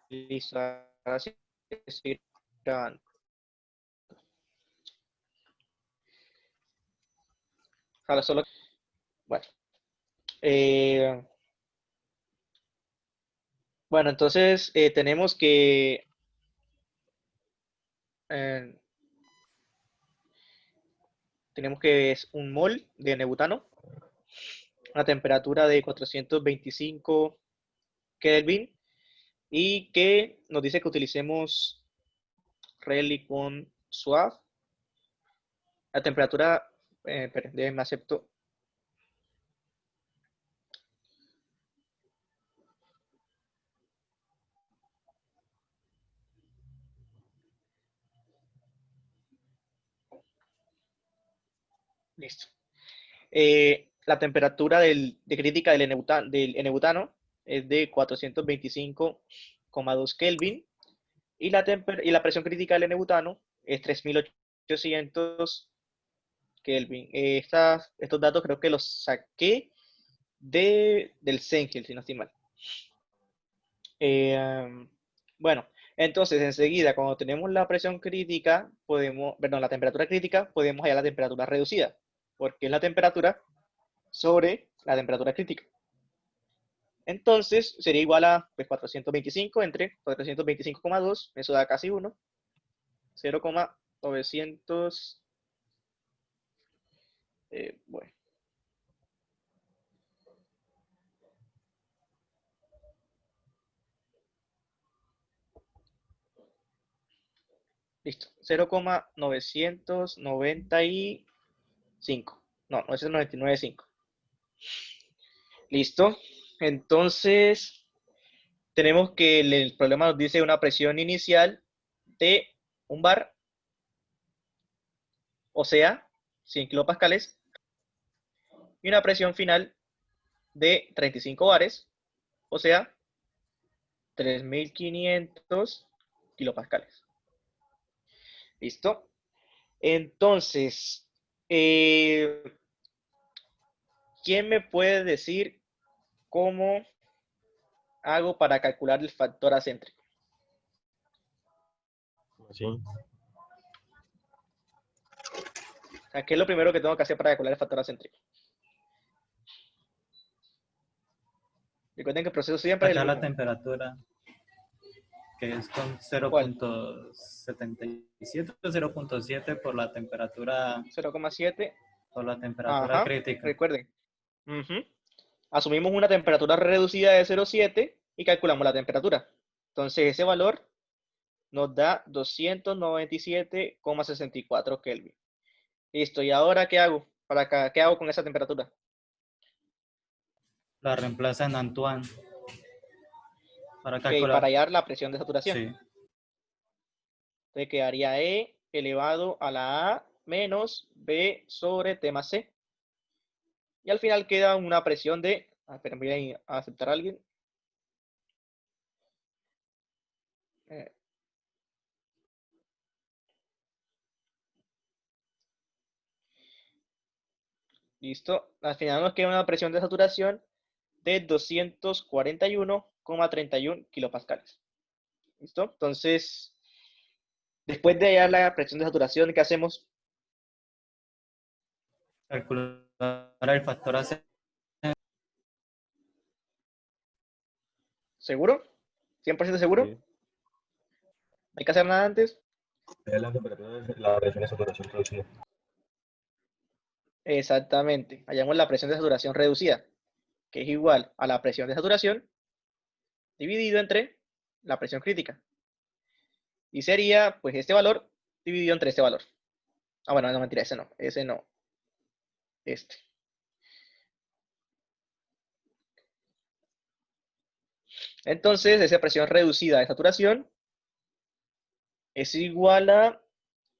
Listo, ahora sí estoy grabando. Ahora solo, bueno, eh, bueno, entonces eh, tenemos que es un mol de nebutano, una temperatura de 425 Kelvin y que nos dice que utilicemos Relicon Suave. La temperatura, esperen, déjenme acepto. Listo. La temperatura de crítica del N-butano es de 425,2 Kelvin y la presión crítica del N-butano es 3800 Kelvin. Estos datos creo que los saqué del Cengel, si no estoy mal. Bueno, entonces enseguida cuando tenemos la presión crítica, perdón, la temperatura crítica, podemos hallar la temperatura reducida, porque es la temperatura sobre la temperatura crítica. Entonces sería igual a pues, 425 entre 425,2, eso da casi 1, 0,900, bueno, listo, 0,995, no, 995, listo. Entonces tenemos que el problema nos dice una presión inicial de 1 bar, o sea, 100 kilopascales, y una presión final de 35 bares, o sea, 3500 kilopascales. ¿Listo? Entonces, ¿quién me puede decir cómo hago para calcular el factor acéntrico? ¿Sí? O sea, ¿qué es lo primero que tengo que hacer para calcular el factor acéntrico? Recuerden que el proceso siempre es el Sacar la mismo. temperatura, que es con ¿Cuál? 0.77 o 0.7 por la temperatura 0,7. Ajá, crítica. recuerden. Asumimos una temperatura reducida de 0,7 y calculamos la temperatura. Entonces ese valor nos da 297,64 Kelvin. Listo, ¿y ahora qué hago? ¿Qué hago con esa temperatura? La reemplaza en Antoine para Ok, para calcular. hallar la presión de saturación. Sí. Entonces quedaría E elevado a la A menos B sobre T más C. Y al final queda una presión de... espera, voy a aceptar a alguien. Eh, listo. Al final nos queda una presión de saturación de 241,31 kilopascales. ¿Listo? Entonces, después de hallar la presión de saturación, ¿qué hacemos? Calcular el factor AC. ¿Seguro? ¿100% seguro? Sí. ¿No hay que hacer nada antes? Es la temperatura de la presión de saturación reducida. Exactamente. Hallamos la presión de saturación reducida, que es igual a la presión de saturación dividido entre la presión crítica. Y sería, pues, este valor dividido entre este valor. Ah, bueno, no, mentira, ese no, este. Entonces, esa presión reducida de saturación es igual a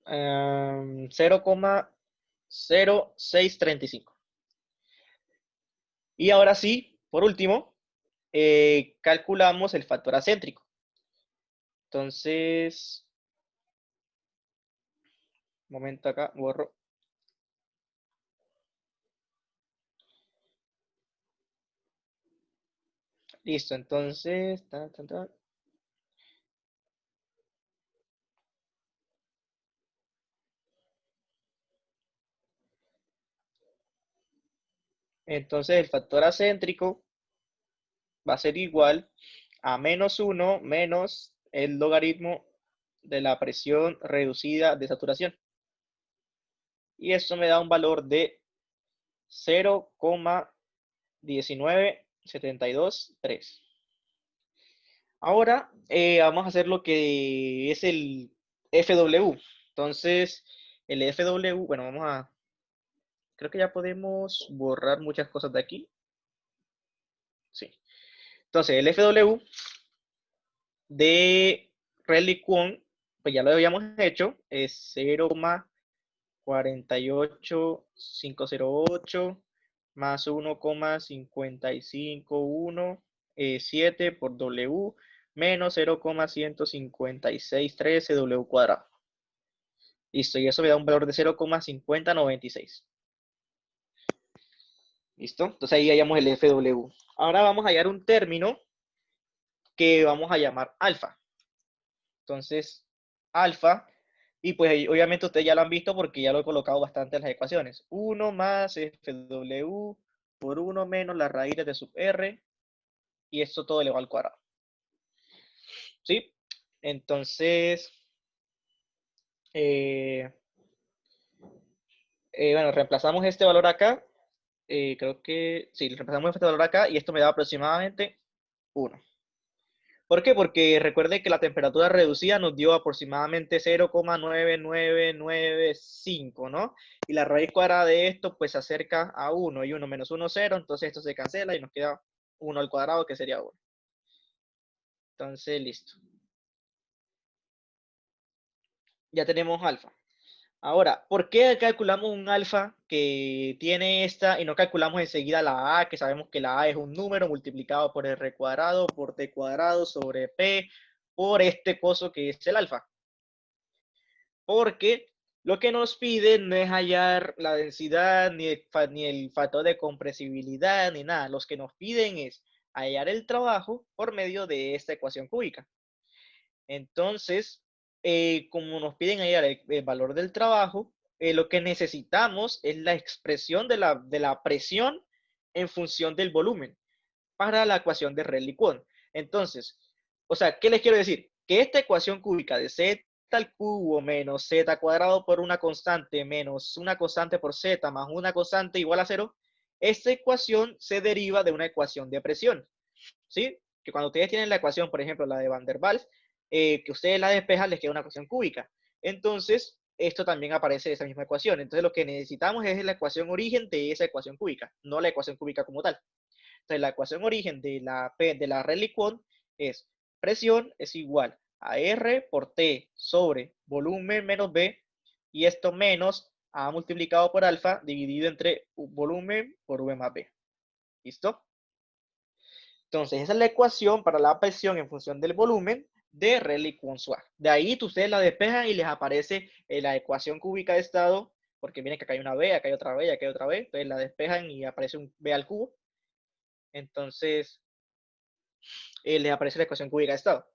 0,0635. Y ahora sí, por último, calculamos el factor acéntrico. Entonces, un momento acá, borro. Listo, entonces, entonces el factor acéntrico va a ser igual a -1 menos el logaritmo de la presión reducida de saturación. Y esto me da un valor de 0,19723. Ahora vamos a hacer lo que es el FW. Entonces, el FW, bueno, creo que ya podemos borrar muchas cosas de aquí. Sí. Entonces, el FW de Rayleigh Kwon, pues ya lo habíamos hecho, es 0,48508 más 1,551 por W menos 0,15613 W cuadrado. Listo, y eso me da un valor de 0,5096. ¿Listo? Entonces ahí hallamos el FW. Ahora vamos a hallar un término que vamos a llamar alfa. Entonces, alfa, y pues obviamente ustedes ya lo han visto porque ya lo he colocado bastante en las ecuaciones. 1 más FW por 1 menos la raíz de sub R, y esto todo elevado al cuadrado. ¿Sí? Entonces, bueno, reemplazamos este valor acá. Creo que sí, reemplazamos este valor acá y esto me da aproximadamente 1. ¿Por qué? Porque recuerde que la temperatura reducida nos dio aproximadamente 0,9995, ¿no? Y la raíz cuadrada de esto pues se acerca a 1 y 1 menos 1, 0, entonces esto se cancela y nos queda 1 al cuadrado que sería 1. Entonces, listo. Ya tenemos alfa. Ahora, ¿por qué calculamos un alfa que tiene esta y no calculamos enseguida la A, que sabemos que la A es un número multiplicado por R cuadrado, por T cuadrado, sobre P, por este coso que es el alfa? Porque lo que nos piden no es hallar la densidad, ni el factor de compresibilidad, ni nada. Los que nos piden es hallar el trabajo por medio de esta ecuación cúbica. Entonces, como nos piden hallar el valor del trabajo, lo que necesitamos es la expresión de la presión en función del volumen para la ecuación de Rayleigh-Kwon. Entonces, o sea, ¿qué les quiero decir? Que esta ecuación cúbica de z al cubo menos z cuadrado por una constante menos una constante por z más una constante igual a 0, esta ecuación se deriva de una ecuación de presión, ¿sí? Que cuando ustedes tienen la ecuación, por ejemplo, la de Van der Waals, que ustedes la despejan, les queda una ecuación cúbica. Entonces, esto también aparece en esa misma ecuación. Entonces, lo que necesitamos es la ecuación origen de esa ecuación cúbica, no la ecuación cúbica como tal. Entonces, la ecuación origen de la Rayleigh-Kwon es presión es igual a R por T sobre volumen menos B, y esto menos A multiplicado por alfa dividido entre volumen por V más B. ¿Listo? Entonces, esa es la ecuación para la presión en función del volumen de Rayleigh-Kwon-Swag. De ahí ustedes la despejan y les aparece la ecuación cúbica de estado, porque miren que acá hay una B, acá hay otra B, acá hay otra B, entonces la despejan y aparece un B al cubo. Entonces, les aparece la ecuación cúbica de estado.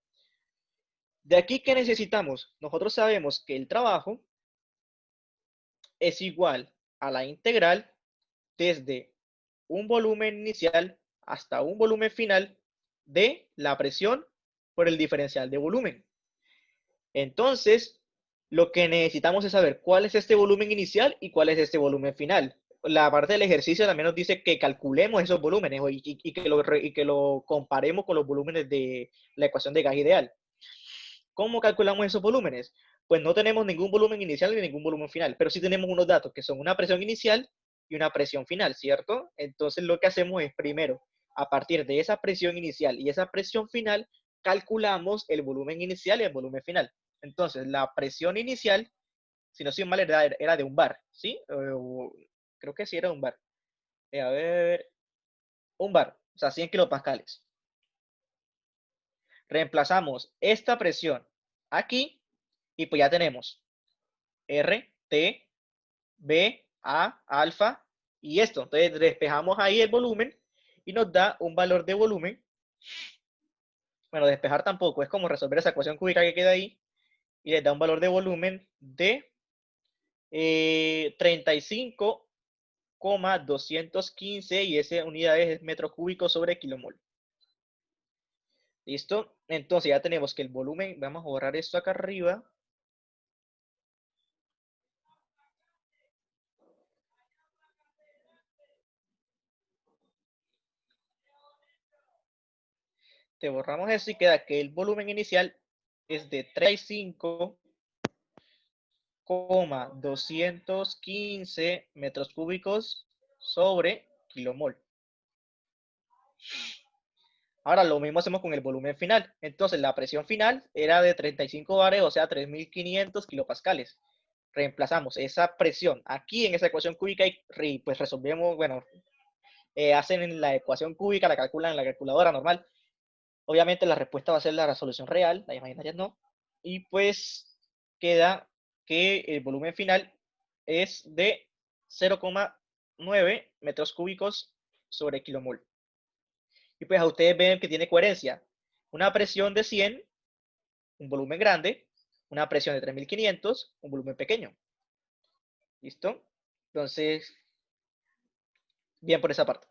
De aquí, ¿qué necesitamos? Nosotros sabemos que el trabajo es igual a la integral desde un volumen inicial hasta un volumen final de la presión por el diferencial de volumen. Entonces, lo que necesitamos es saber cuál es este volumen inicial y cuál es este volumen final. La parte del ejercicio también nos dice que calculemos esos volúmenes y que lo comparemos con los volúmenes de la ecuación de gas ideal. ¿Cómo calculamos esos volúmenes? Pues no tenemos ningún volumen inicial ni ningún volumen final, pero sí tenemos unos datos que son una presión inicial y una presión final, ¿cierto? Entonces lo que hacemos es primero, a partir de esa presión inicial y esa presión final, calculamos el volumen inicial y el volumen final. Entonces la presión inicial, si no estoy mal, era de un bar, ¿sí? Creo que sí era un bar. A ver, un bar, o sea, 100 kilopascales. Reemplazamos esta presión aquí y pues ya tenemos R, T, B, A, alfa y esto. Entonces despejamos ahí el volumen y nos da un valor de volumen Bueno, despejar tampoco, es como resolver esa ecuación cúbica que queda ahí y les da un valor de volumen de 35,215 y esa unidad es metro cúbico sobre kilomol. ¿Listo? Entonces ya tenemos que el volumen, vamos a borrar esto acá arriba. Te borramos eso y queda que el volumen inicial es de 35,215 metros cúbicos sobre kilomol. Ahora lo mismo hacemos con el volumen final. Entonces la presión final era de 35 bares, o sea, 3.500 kilopascales. Reemplazamos esa presión aquí en esa ecuación cúbica y pues resolvemos, bueno, hacen en la ecuación cúbica, la calculan en la calculadora normal. Obviamente la respuesta va a ser la resolución real, la imaginaria no. Y pues queda que el volumen final es de 0,9 metros cúbicos sobre kilomol. Y pues a ustedes ven que tiene coherencia. Una presión de 100, un volumen grande. Una presión de 3.500, un volumen pequeño. ¿Listo? Entonces, bien por esa parte.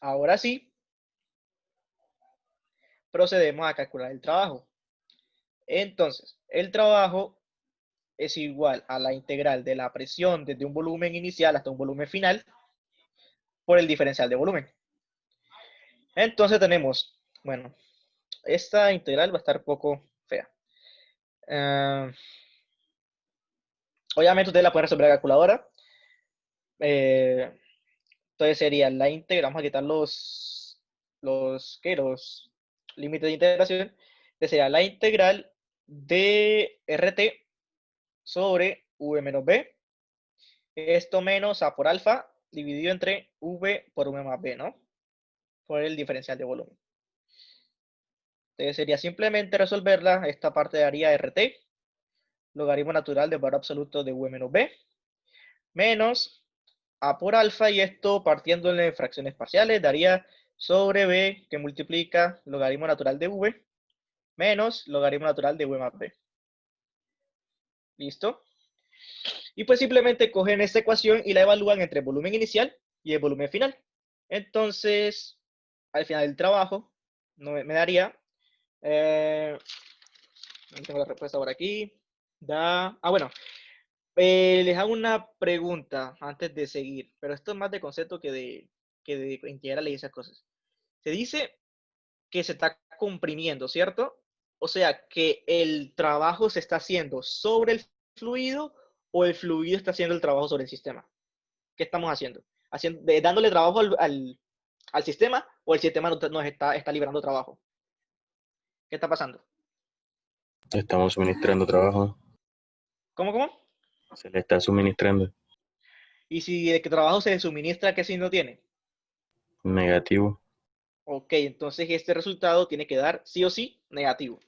Ahora sí, procedemos a calcular el trabajo. Entonces, el trabajo es igual a la integral de la presión desde un volumen inicial hasta un volumen final por el diferencial de volumen. Entonces tenemos, bueno, esta integral va a estar poco fea. Obviamente ustedes la pueden resolver a la calculadora. Entonces sería la integral, vamos a quitar los límites de integración. Entonces sería la integral de RT sobre V menos B. Esto menos A por alfa dividido entre V por V más B, ¿no? Por el diferencial de volumen. Entonces sería simplemente resolverla. Esta parte daría RT, logaritmo natural del valor absoluto de V menos B, menos A por alfa, y esto partiéndole en fracciones parciales daría sobre B que multiplica logaritmo natural de V menos logaritmo natural de V más B. ¿Listo? Y pues simplemente cogen esta ecuación y la evalúan entre el volumen inicial y el volumen final. Entonces, al final del trabajo, me daría, tengo la respuesta por aquí, bueno, les hago una pregunta antes de seguir, pero esto es más de concepto que de integral y esas cosas. Se dice que se está comprimiendo, ¿cierto? O sea, que el trabajo se está haciendo sobre el fluido o el fluido está haciendo el trabajo sobre el sistema. ¿Qué estamos haciendo? Dándole trabajo al sistema, o el sistema nos está liberando trabajo. ¿Qué está pasando? Estamos suministrando trabajo. ¿Cómo? Se le está suministrando. Y si el trabajo se le suministra, ¿qué signo tiene? Negativo. Ok, entonces este resultado tiene que dar sí o sí negativo.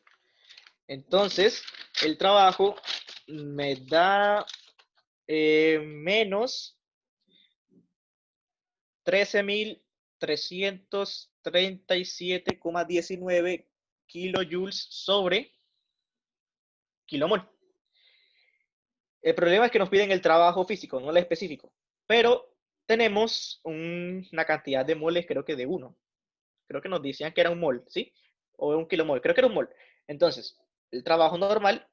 Entonces, el trabajo me da menos 13.337,19 kilojoules sobre kilomol. El problema es que nos piden el trabajo físico, no el específico. Pero tenemos una cantidad de moles, creo que de 1. Creo que nos decían que era un mol, ¿sí? O un kilomol, creo que era un mol. Entonces, el trabajo normal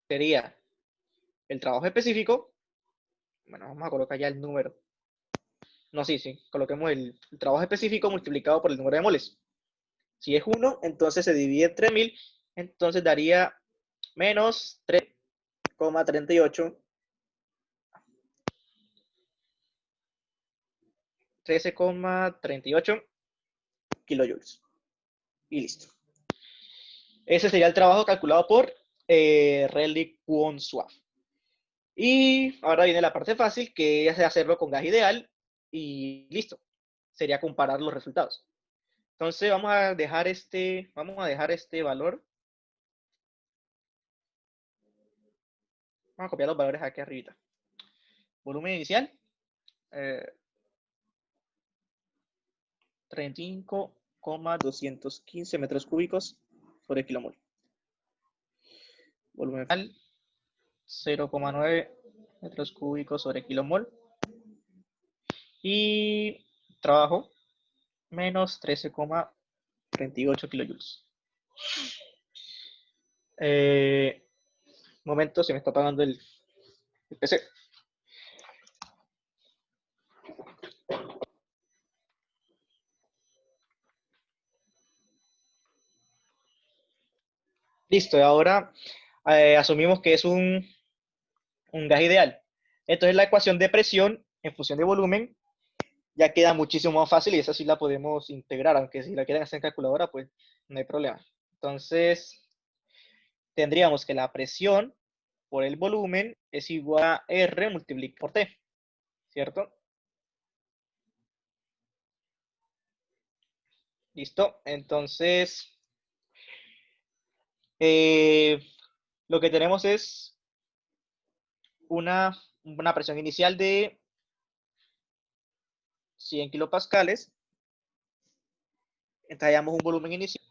sería el trabajo específico. Bueno, vamos a colocar ya el número. No, sí, coloquemos el trabajo específico multiplicado por el número de moles. Si es 1, entonces se divide entre 1000, entonces daría menos 13,38 kilojoules. Y listo. Ese sería el trabajo calculado por Rayleigh-Kwon-Swaff. Y ahora viene la parte fácil, que es hacerlo con gas ideal y listo. Sería comparar los resultados. Entonces vamos a dejar este valor. Vamos a copiar los valores aquí arriba. Volumen inicial. 35,215 metros cúbicos sobre kilomol. Volumen final, 0,9 metros cúbicos sobre kilomol. Y trabajo, menos 13,38 kilojoules. Momento, se me está apagando el PC. Listo, ahora asumimos que es un gas ideal. Entonces la ecuación de presión en función de volumen ya queda muchísimo más fácil y esa sí la podemos integrar, aunque si la quieren hacer en calculadora, pues no hay problema. Entonces, tendríamos que la presión por el volumen es igual a R multiplicado por T, ¿cierto? Listo, entonces lo que tenemos es una presión inicial de 100 kilopascales. Entonces hallamos un volumen inicial.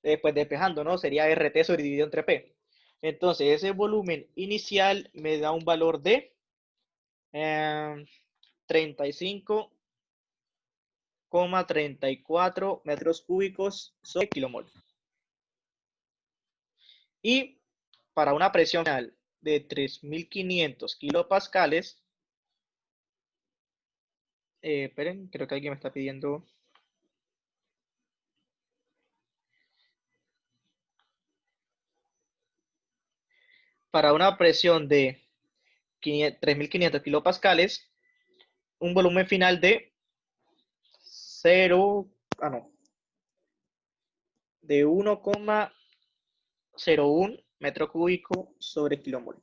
Después despejando, ¿no? Sería RT dividido entre P. Entonces ese volumen inicial me da un valor de 35,34 metros cúbicos sobre kilomol. Y para una presión final de 3.500 kilopascales, esperen, creo que alguien me está pidiendo. Para una presión de 3.500 kilopascales, un volumen final de 1,01 metro cúbico sobre kilomol.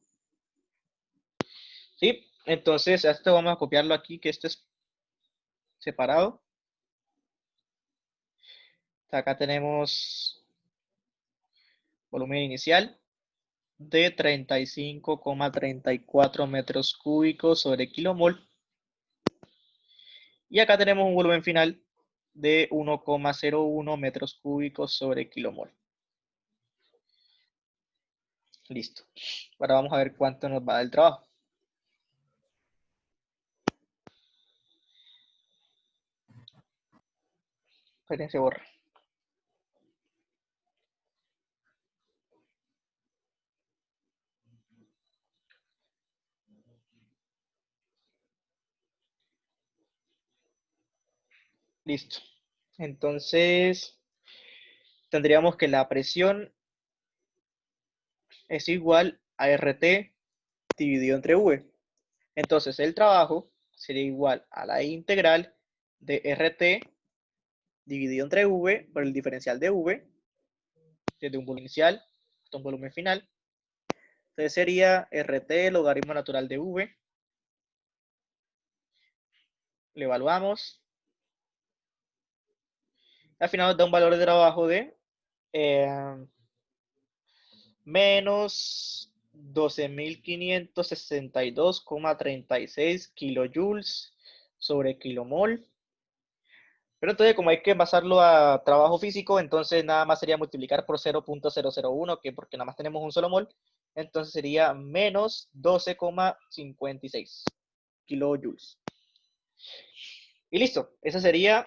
¿Sí? Entonces, esto vamos a copiarlo aquí, que esto es separado. Acá tenemos volumen inicial de 35,34 metros cúbicos sobre kilomol. Y acá tenemos un volumen final de 1,01 metros cúbicos sobre kilomol. Listo. Ahora vamos a ver cuánto nos va a dar el trabajo. Esperen, se borra. Listo. Entonces, tendríamos que la presión es igual a RT dividido entre V. Entonces, el trabajo sería igual a la integral de RT dividido entre V por el diferencial de V, desde un volumen inicial hasta un volumen final. Entonces sería RT logaritmo natural de V. Le evaluamos. Al final nos da un valor de trabajo de menos 12.562,36 kilojoules sobre kilomol. Pero entonces, como hay que pasarlo a trabajo físico, entonces nada más sería multiplicar por 0,001, que porque nada más tenemos un solo mol, entonces sería menos 12,56 kilojoules. Y listo, esa sería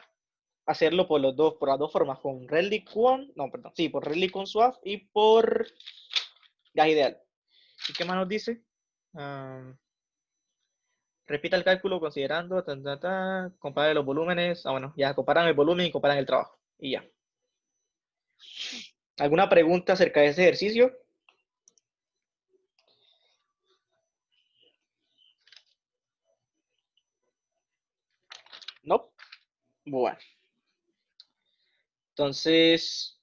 hacerlo por las dos formas, con Redlich-Kwon, no, perdón, sí, por Redlich-Kwon-Zouave y por gas ideal. ¿Y qué más nos dice? Repita el cálculo considerando, compare los volúmenes. Bueno, ya comparan el volumen y comparan el trabajo. Y ya. ¿Alguna pregunta acerca de ese ejercicio? No. Bueno. Entonces,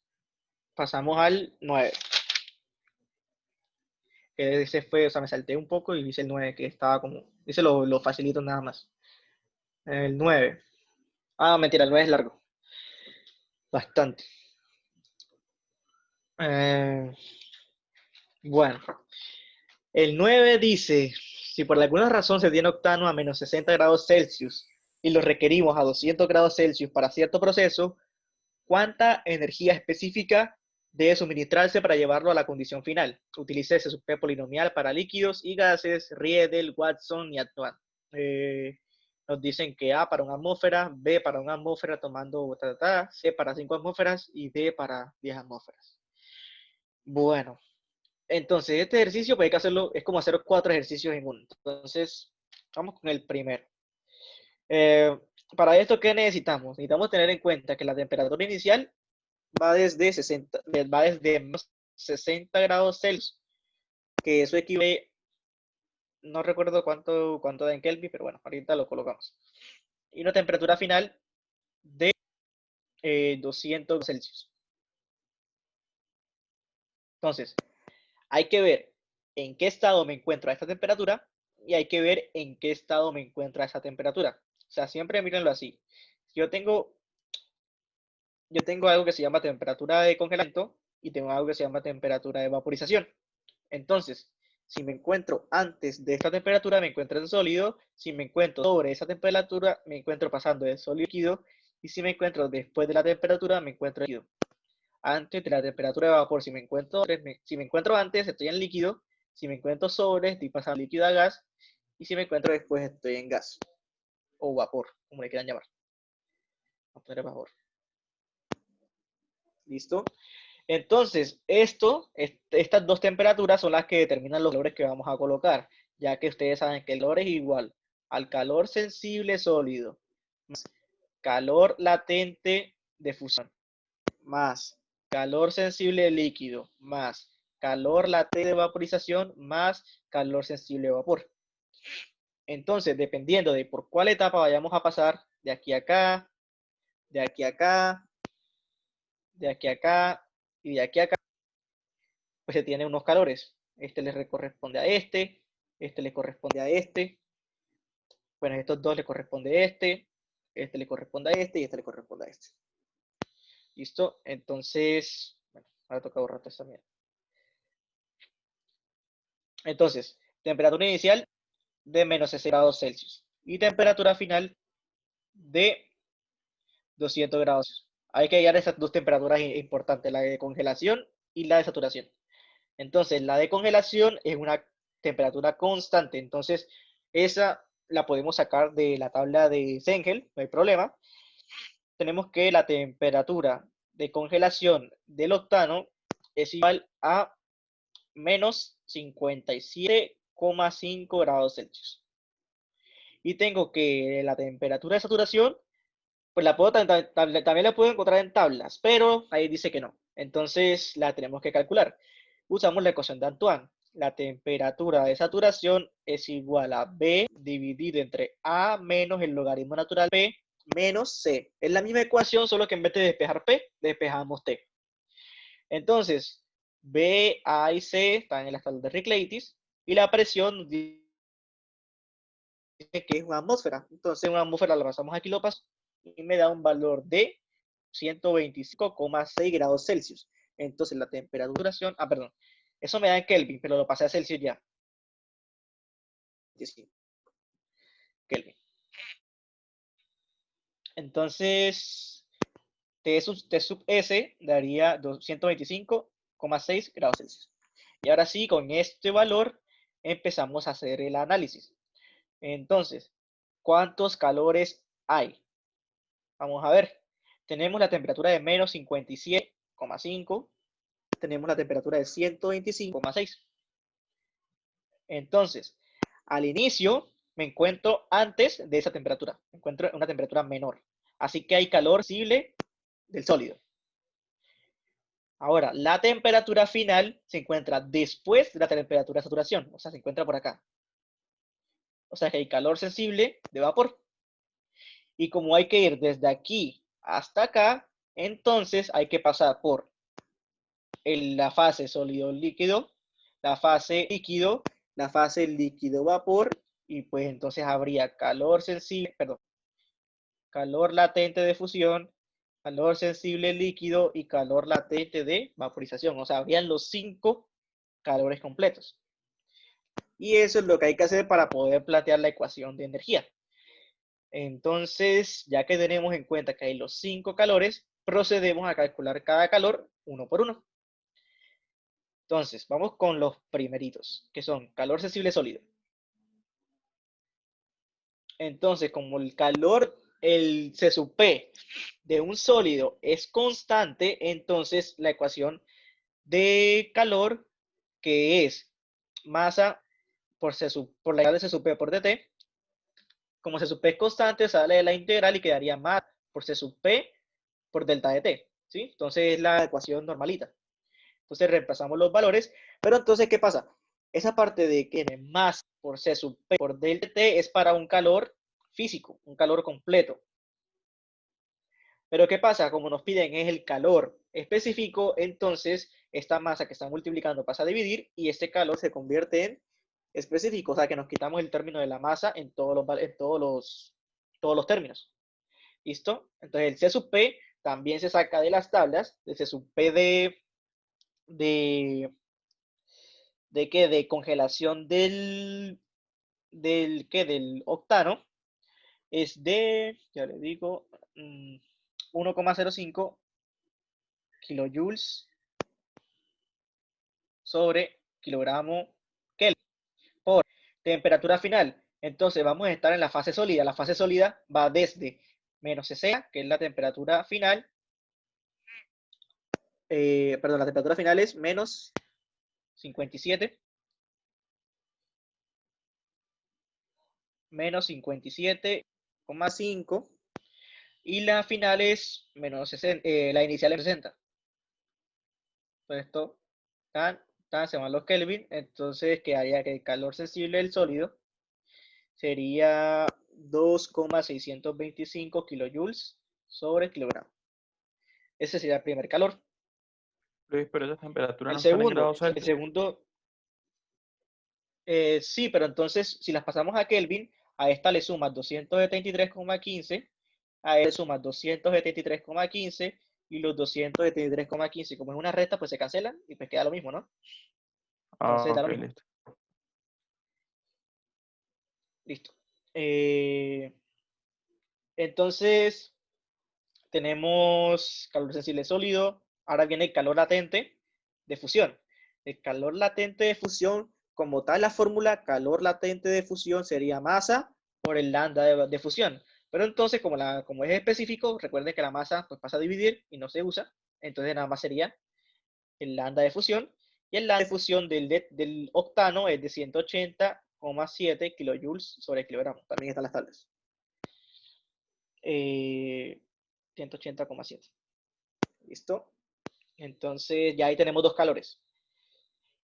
pasamos al 9. Ese fue, o sea, me salté un poco y hice el 9, que estaba como, hice lo facilito nada más. El 9. Ah, mentira, el 9 es largo. Bastante. Bueno. El 9 dice, si por alguna razón se tiene octano a menos 60 grados Celsius y lo requerimos a 200 grados Celsius para cierto proceso, ¿cuánta energía específica debe suministrarse para llevarlo a la condición final? Utilice ese P polinomial para líquidos y gases, Riedel, Watson y Antoine. Nos dicen que A para una atmósfera, B para una atmósfera tomando C para 5 atmósferas y D para 10 atmósferas. Bueno, entonces este ejercicio pues hay que hacerlo, es como hacer 4 ejercicios en uno. Entonces, vamos con el primero. Para esto, ¿qué necesitamos? Necesitamos tener en cuenta que la temperatura inicial va desde 60 grados Celsius, que eso equivale, no recuerdo cuánto da en Kelvin, pero bueno, ahorita lo colocamos. Y una temperatura final de 200 Celsius. Entonces, hay que ver en qué estado me encuentro a esta temperatura y hay que ver en qué estado me encuentro a esa temperatura. O sea, siempre mírenlo así. Yo tengo algo que se llama temperatura de congelamiento y tengo algo que se llama temperatura de vaporización. Entonces, si me encuentro antes de esta temperatura, me encuentro en sólido. Si me encuentro sobre esa temperatura, me encuentro pasando de sólido a líquido. Y si me encuentro después de la temperatura, me encuentro en líquido. Antes de la temperatura de vapor, si me encuentro antes, estoy en líquido. Si me encuentro sobre, estoy pasando de líquido a gas. Y si me encuentro después, estoy en gas. O vapor, como le quieran llamar. Vamos a poner vapor. ¿Listo? Entonces, estas dos temperaturas son las que determinan los valores que vamos a colocar, ya que ustedes saben que el valor es igual al calor sensible sólido, más calor latente de fusión, más calor sensible líquido, más calor latente de vaporización, más calor sensible de vapor. Entonces, dependiendo de por cuál etapa vayamos a pasar, de aquí a acá, de aquí a acá, de aquí a acá y de aquí a acá, pues se tiene unos calores. Este le corresponde a este le corresponde a este. Bueno, estos dos le corresponde a este le corresponde a este y este le corresponde a este. ¿Listo? Entonces, bueno, ahora toca borrar esta mierda. Entonces, temperatura inicial de menos 60 grados Celsius y temperatura final de 200 grados. Hay que hallar esas dos temperaturas importantes, la de congelación y la de saturación. Entonces, la de congelación es una temperatura constante. Entonces, esa la podemos sacar de la tabla de Zengel, no hay problema. Tenemos que la temperatura de congelación del octano es igual a menos 57,5 grados Celsius. Y tengo que la temperatura de saturación, pues también la puedo encontrar en tablas, pero ahí dice que no. Entonces la tenemos que calcular. Usamos la ecuación de Antoine. La temperatura de saturación es igual a B dividido entre A menos el logaritmo natural P menos C. Es la misma ecuación, solo que en vez de despejar P, despejamos T. Entonces, B, A y C están en la tabla de Rickleitis y la presión dice que es una atmósfera. Entonces, una atmósfera la pasamos a kilopascales y me da un valor de 125,6 grados Celsius. Entonces, la temperatura, perdón, eso me da en Kelvin, pero lo pasé a Celsius ya. Kelvin. Entonces, T sub S daría 125,6 grados Celsius. Y ahora sí, con este valor empezamos a hacer el análisis. Entonces, ¿cuántos calores hay? Vamos a ver. Tenemos la temperatura de menos 57,5. Tenemos la temperatura de 125,6. Entonces, al inicio me encuentro antes de esa temperatura. Me encuentro en una temperatura menor. Así que hay calor sensible del sólido. Ahora, la temperatura final se encuentra después de la temperatura de saturación. O sea, se encuentra por acá. O sea que hay calor sensible de vapor. Y como hay que ir desde aquí hasta acá, entonces hay que pasar por la fase sólido-líquido, la fase líquido, la fase líquido-vapor, y pues entonces habría calor sensible, perdón, calor latente de fusión, calor sensible líquido y calor latente de vaporización. O sea, habrían los 5 calores completos. Y eso es lo que hay que hacer para poder plantear la ecuación de energía. Entonces, ya que tenemos en cuenta que hay los 5 calores, procedemos a calcular cada calor uno por uno. Entonces, vamos con los primeritos, que son calor sensible sólido. Entonces, como el calor, el C sub P de un sólido es constante, entonces la ecuación de calor, que es masa por la integral de C sub P por dt, como C sub P es constante, sale de la integral y quedaría más por C sub P por delta de T, ¿sí? Entonces es la ecuación normalita. Entonces reemplazamos los valores, pero entonces, ¿qué pasa? Esa parte de que más por C sub P por delta de T es para un calor físico, un calor completo. Pero ¿qué pasa? Como nos piden es el calor específico, entonces esta masa que está multiplicando pasa a dividir y este calor se convierte en específico, o sea que nos quitamos el término de la masa en todos los términos. ¿Listo? Entonces el C sub P también se saca de las tablas, de C sub P de congelación del octano, es de, ya le digo, 1,05 kilojoules sobre kilogramo Kelvin por temperatura final. Entonces vamos a estar en la fase sólida. La fase sólida va desde menos 60, que es la temperatura final. Perdón, la temperatura final es menos 57. Menos 57,5. Y la final es menos 60, la inicial es 60. Entonces esto, se van los Kelvin. Entonces quedaría que el calor sensible del sólido sería 2,625 kilojoules sobre kilogramo. Ese sería el primer calor. Luis, pero esas temperaturas El no están en segundo, grados Celsius. sí, pero entonces si las pasamos a Kelvin, a esta le sumas 273,15, a él le sumas 273,15 y los 273,15, como es una recta, pues se cancelan y pues queda lo mismo, ¿no? Entonces da Ok, lo mismo. listo. Listo. Entonces, tenemos calor sensible sólido. Ahora viene el calor latente de fusión. El calor latente de fusión, como tal la fórmula, calor latente de fusión sería masa por el lambda de fusión. Pero entonces, como es específico, recuerden que la masa pues, pasa a dividir y no se usa. Entonces nada más sería el lambda de fusión. Y el lambda de fusión del octano es de 180,7 kilojoules sobre kilogramo. También están las tablas. 180,7. ¿Listo? Entonces ya ahí tenemos dos calores.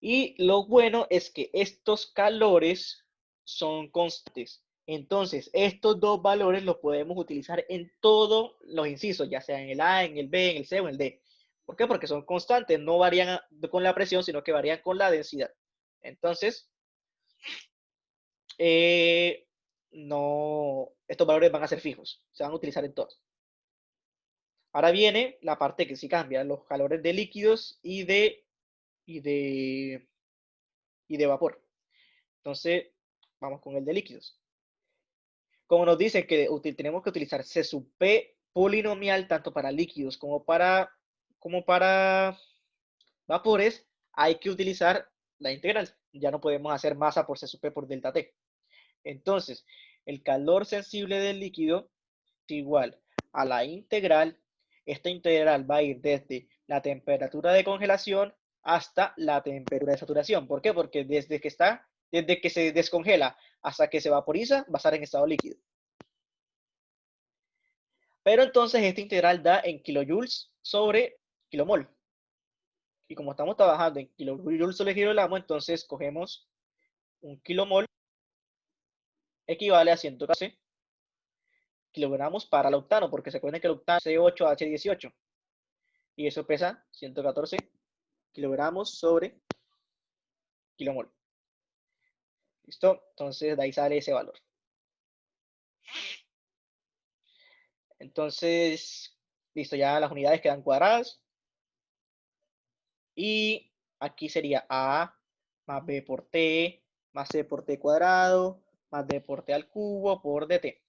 Y lo bueno es que estos calores son constantes. Entonces, estos dos valores los podemos utilizar en todos los incisos, ya sea en el A, en el B, en el C o en el D. ¿Por qué? Porque son constantes, no varían con la presión, sino que varían con la densidad. Entonces, estos valores van a ser fijos, se van a utilizar en todos. Ahora viene la parte que sí cambia, los calores de líquidos y de vapor. Entonces, vamos con el de líquidos. Como nos dicen que tenemos que utilizar C sub P polinomial tanto para líquidos como para vapores, hay que utilizar la integral. Ya no podemos hacer masa por C sub P por delta T. Entonces, el calor sensible del líquido es igual a la integral. Esta integral va a ir desde la temperatura de congelación hasta la temperatura de saturación. ¿Por qué? Porque desde que se descongela hasta que se vaporiza, va a estar en estado líquido. Pero entonces esta integral da en kilojoules sobre kilomol. Y como estamos trabajando en kilojoules sobre kilogramo, entonces cogemos un kilomol equivale a 114 kilogramos para el octano, porque se acuerdan que el octano es C8H18 y eso pesa 114 kilogramos sobre kilomol. ¿Listo? Entonces de ahí sale ese valor. Entonces, listo, ya las unidades quedan cuadradas. Y aquí sería A más B por T más C por T cuadrado más D por T al cubo por DT.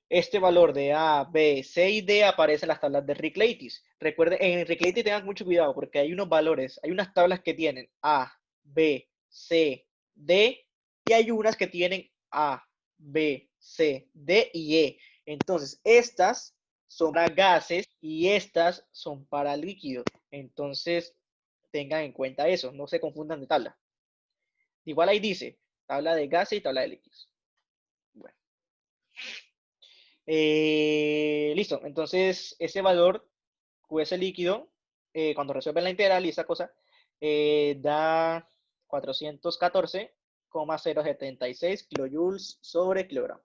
este valor de A, B, C y D aparece en las tablas de Rick-Leightis. Recuerden, en Rick-Leightis tengan mucho cuidado porque hay unos valores, hay unas tablas que tienen A, B, C, D y hay unas que tienen A, B, C, D y E. Entonces, estas son para gases y estas son para líquidos. Entonces, tengan en cuenta eso, no se confundan de tabla. Igual ahí dice, tabla de gases y tabla de líquidos. Bueno. Listo, entonces ese valor QS líquido, cuando resuelven la integral y esa cosa, da 414,076 kilojoules sobre kilogramo.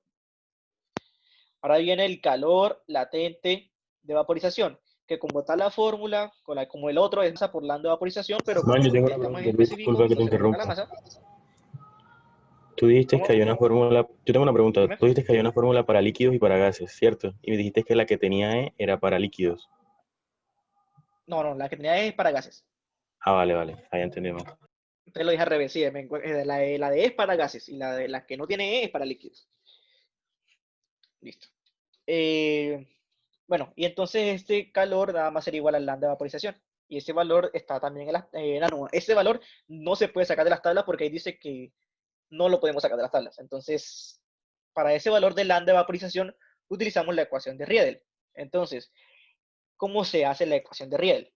Ahora viene el calor latente de vaporización, que como está la fórmula, como el otro es masa por lambda de vaporización, pero Man, como yo tengo una estamos en pregunta, específico, disculpa que te entonces coloca la interrumpa. masa. Tú dijiste que ¿Cómo? hay una fórmula, yo tengo una pregunta, Dime. tú dijiste que hay una fórmula para líquidos y para gases, ¿cierto? Y me dijiste que la que tenía E era para líquidos. No, no, la que tenía es para gases. Ah, vale, vale, ahí entendimos. Entonces lo dije al revés, sí, la de E es para gases y la que no tiene E es para líquidos. Listo. Bueno, y entonces este calor nada más sería igual al lambda de vaporización. Y ese valor está también en ese valor no se puede sacar de las tablas porque ahí dice que no lo podemos sacar de las tablas. Entonces, para ese valor de lambda de vaporización, utilizamos la ecuación de Riedel. Entonces, ¿cómo se hace la ecuación de Riedel?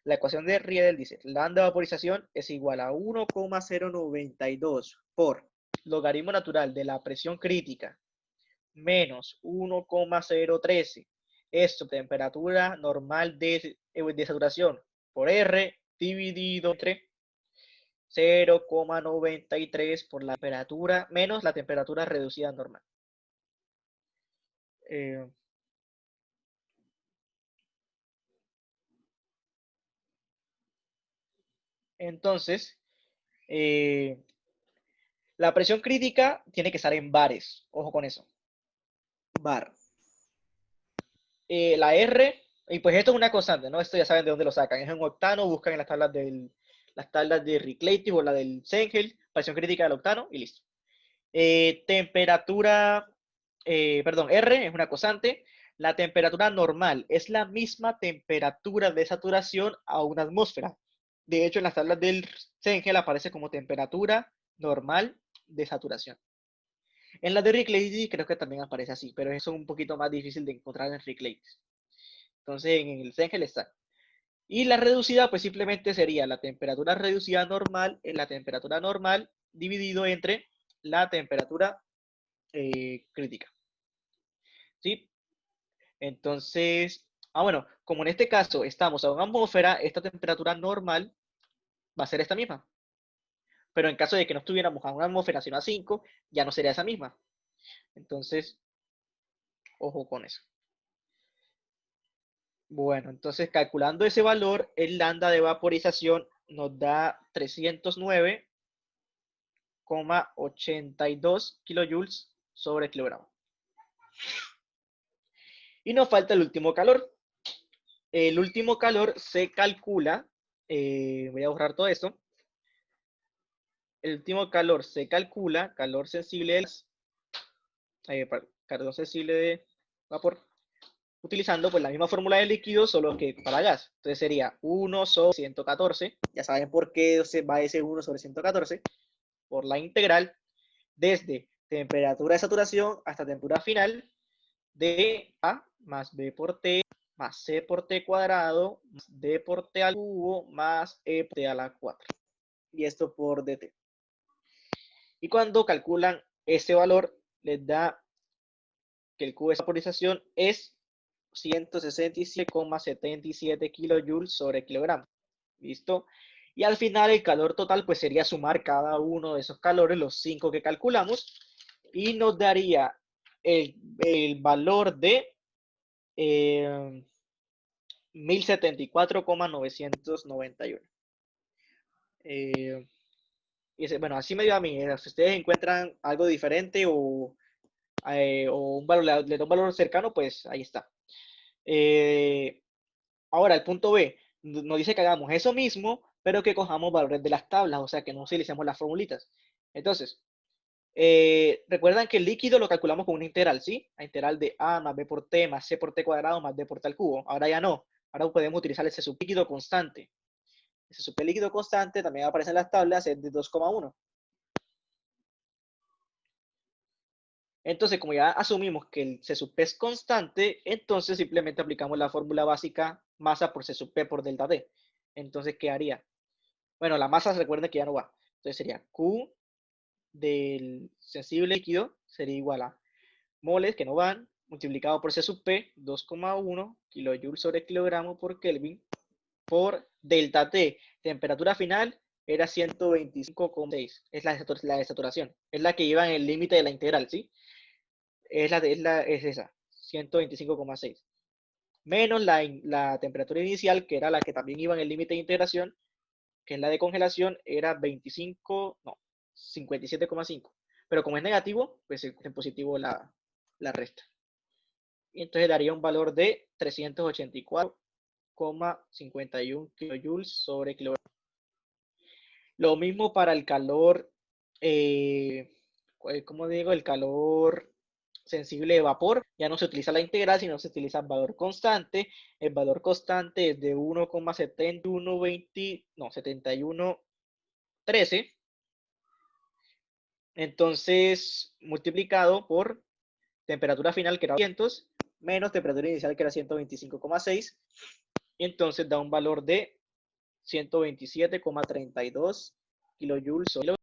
La ecuación de Riedel dice, lambda de vaporización es igual a 1,092 por logaritmo natural de la presión crítica menos 1,013. Esto, temperatura normal de saturación por R dividido entre 0,93 por la temperatura menos la temperatura reducida normal. Entonces, la presión crítica tiene que estar en bares. Ojo con eso. Bar. La R, y pues esto es una constante, ¿no? Esto ya saben de dónde lo sacan. Es en octano, buscan en las tablas de Rick-Leightis o la del Zengel, presión crítica del octano y listo. Temperatura, perdón, R es una constante. La temperatura normal es la misma temperatura de saturación a una atmósfera. De hecho, en las tablas del Zengel aparece como temperatura normal de saturación. En la de Rick-Leightis creo que también aparece así, pero eso es un poquito más difícil de encontrar en Rick-Leightis. Entonces, en el Zengel está. Y la reducida, pues simplemente sería la temperatura reducida normal en la temperatura normal dividido entre la temperatura crítica. ¿Sí? Entonces, bueno, como en este caso estamos a una atmósfera, esta temperatura normal va a ser esta misma. Pero en caso de que no estuviéramos a una atmósfera, sino a 5, ya no sería esa misma. Entonces, ojo con eso. Bueno, entonces calculando ese valor, el lambda de vaporización nos da 309,82 kilojoules sobre kilogramo. Y nos falta el último calor. El último calor se calcula, voy a borrar todo esto. El último calor se calcula, calor sensible de vapor, utilizando pues la misma fórmula de líquido, solo que para gas. Entonces sería 1 sobre 114, ya saben por qué se va ese 1 sobre 114, por la integral desde temperatura de saturación hasta temperatura final de A más B por T más C por T cuadrado más D por T al cubo más E por T a la 4. Y esto por DT. Y cuando calculan ese valor, les da que el cubo de vaporización es 167,77 kilojoules sobre kilogramo. ¿Listo? Y al final el calor total pues sería sumar cada uno de esos calores, los 5 que calculamos, y nos daría el valor de 1074,991. Bueno, así me dio a mí. Si ustedes encuentran algo diferente o un valor, le da un valor cercano, pues ahí está. Ahora, el punto B nos dice que hagamos eso mismo, pero que cojamos valores de las tablas, o sea, que no utilicemos las formulitas. Entonces, Recuerdan que el líquido lo calculamos con una integral, ¿sí? La integral de A más B por T más C por T cuadrado más D por T al cubo. Ahora ya no. Ahora podemos utilizar ese sublíquido constante. Ese sublíquido constante también aparece en las tablas, es de 2,1. Entonces, como ya asumimos que el C sub P es constante, entonces simplemente aplicamos la fórmula básica masa por C sub P por delta T. Entonces, ¿qué haría? Bueno, la masa recuerden que ya no va. Entonces sería Q del sensible líquido sería igual a moles que no van, multiplicado por C sub P, 2,1 kilojoules sobre kilogramo por Kelvin, por delta T. Temperatura final era 125,6. Es la de saturación. Es la que lleva en el límite de la integral, ¿sí? Es esa, 125,6. Menos la temperatura inicial, que era la que también iba en el límite de integración, que es la de congelación, era 57,5. Pero como es negativo, pues en positivo la resta. Y entonces daría un valor de 384,51 kilojoules sobre kilogramo. Lo mismo para el calor, ¿cómo digo? El calor sensible de vapor. Ya no se utiliza la integral, sino se utiliza el valor constante. El valor constante es de 1,7113. Entonces, multiplicado por temperatura final, que era 200, menos temperatura inicial, que era 125,6. Y entonces da un valor de 127,32 kilojoules sobre